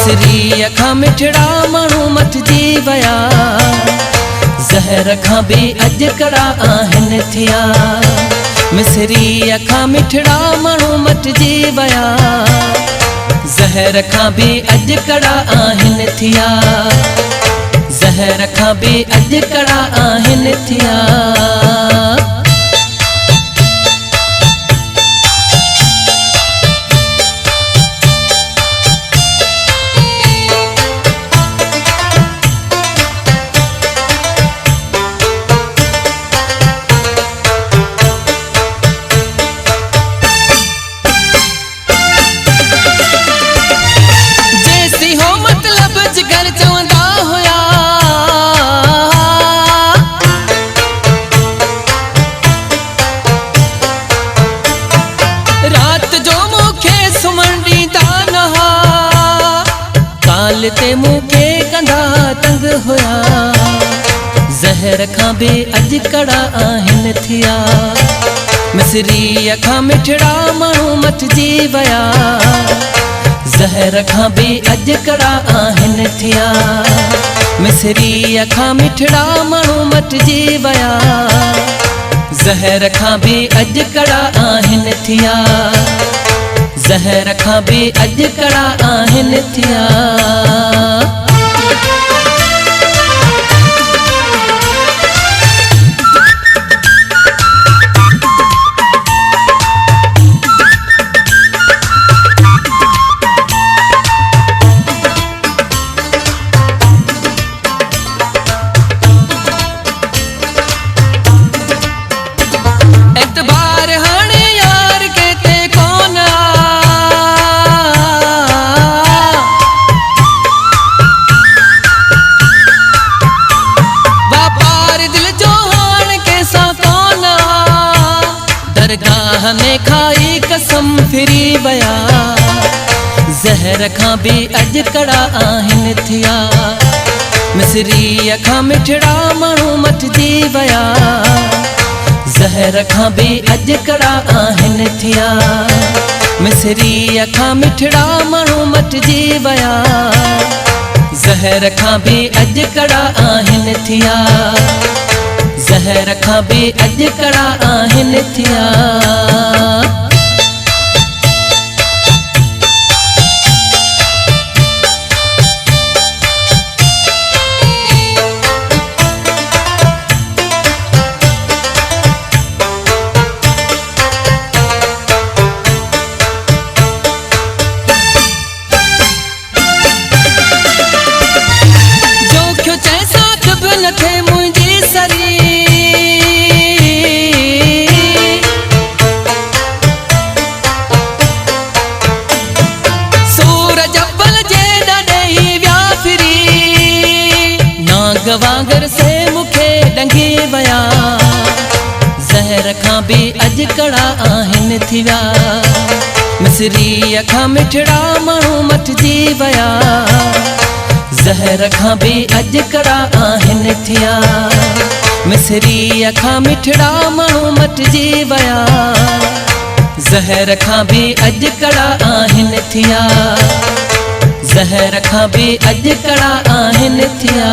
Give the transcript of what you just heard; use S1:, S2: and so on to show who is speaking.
S1: मिसरी अखां मिठड़ा माण्हू मटिजी विया ज़हर खां बि अॼु कड़ा आहिनि थिया मिसरी अखां मिठड़ा माण्हू मटिजी विया ज़हर खां बि अॼु कड़ा आहिनि थिया ज़हर खां बि अॼु कड़ा आहिनि थिया ते मूंखे कंदा तंग हुया ज़हर खां बि अॼु कड़ा आहिनि थिया मिसरी अखां मिठड़ा माण्हू मटिजी विया ज़हर खां बि अॼु कड़ा आहिनि थिया मिसरी अखां मिठड़ा माण्हू मटिजी विया ज़हर खां बि अॼु कड़ा आहिनि थिया ज़हर खां बि अॼु कड़ा आहिनि थिया दरगाह में खाई कसम फिरी विया ज़हर खां बि अॼु कड़ा आहिनि थिया मिसरी अखां मिठड़ा माण्हू मटिजी विया ज़हर खां बि अॼु कड़ा आहिनि थिया मिसरी अखां मिठड़ा माण्हू मटिजी विया ज़हर खां बि अॼु कड़ा आहिनि थिया ज़हर खां बि अॼु कड़ा आहिनि थिया जो चए साथ बि न थे मुंहिंजी सरी वांगर से मुखे डंगी विया ज़हर खां बि अॼु कड़ा आहिनि थिया मिसरी अखां मिठड़ा माण्हू मटिजी विया ज़हर खां बि अॼु कड़ा आहिनि थिया मिसरी अखां मिठड़ा माण्हू मटिजी विया ज़हर खां बि अॼु कड़ा आहिनि थिया ज़हर खां बि अॼु कड़ा आहिनि थिया।